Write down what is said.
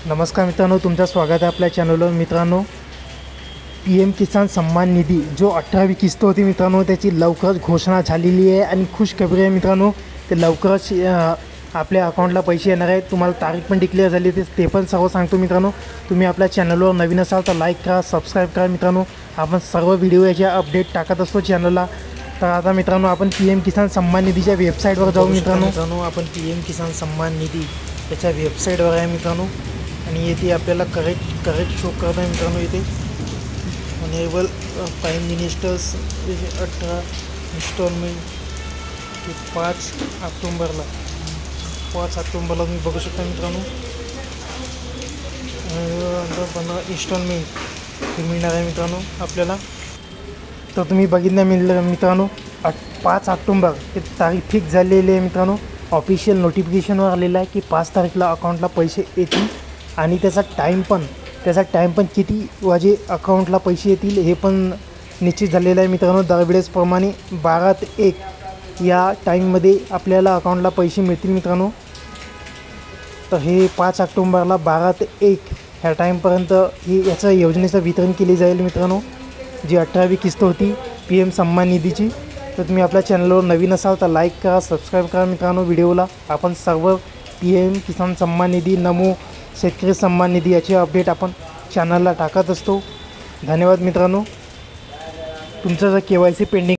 नमस्कार मित्रांनो, तुमचं स्वागत आहे आपल्या चॅनलवर। मित्रांनो, PM किसान सम्मान निधी जो 18वी किस्त होती मित्रांनो, त्याची लवकरच घोषणा झालेली आहे आणि खुशखबरी आहे मित्रांनो, ते लवकरच आपल्या अकाउंटला पैसे येणार आहेत। तुम्हाला तारीख पण डिक्लेअर झाली ते पण सर्व सांगतो मित्रांनो। तुम्ही आपल्या चॅनलवर नवीन असाल तर लाईक करा, सबस्क्राईब करा मित्रांनो। आपण सर्व व्हिडिओ याच्या अपडेट टाकत असतो चॅनलला। तर आता मित्रांनो, आपण PM किसान सम्मान निधीच्या वेबसाईटवर जाऊ मित्रांनो। आपण PM किसान सम्मान निधी त्याच्या वेबसाईटवर आहे मित्रांनो आणि येथे आपल्याला करेक्ट शो करत आहे मित्रांनो। इथे अनेबल प्राईम मिनिस्टर्स 18 इन्स्टॉलमेंट 5 ऑक्टोबरला तुम्ही बघू शकता मित्रांनो। 15 इन्स्टॉलमेंट मिळणार आहे मित्रांनो आपल्याला। तर तुम्ही बघितलं मित्रांनो, 5 ऑक्टोबर हे तारीख फिक्स झालेली आहे मित्रांनो। ऑफिशियल नोटिफिकेशनवर आलेलं आहे की 5 तारखेला अकाउंटला पैसे येतील आणि त्याचा टाईम पण किती वाजे अकाउंटला पैसे येतील हे पण निश्चित झालेलं आहे मित्रांनो। दरवेळेसप्रमाणे 12 ते 1 या टाईममध्ये आपल्याला अकाउंटला पैसे मिळतील मित्रांनो। तर हे 5 ऑक्टोबरला 12 ते 1 ह्या टाईमपर्यंत याचं योजनेचं वितरण केले जाईल मित्रांनो, जी 18वी किस्त होती PM सम्मान निधीची। तर तुम्ही आपल्या चॅनलवर नवीन असाल तर लाईक करा, सबस्क्राईब करा मित्रांनो व्हिडिओला। आपण सर्व PM किसान सम्मान निधी, नमो शेतकरी सम्मान निधी याचे अपडेट आपण चॅनलला टाकत असतो। धन्यवाद मित्रांनो। तुमचं जर KYC पेंडिंग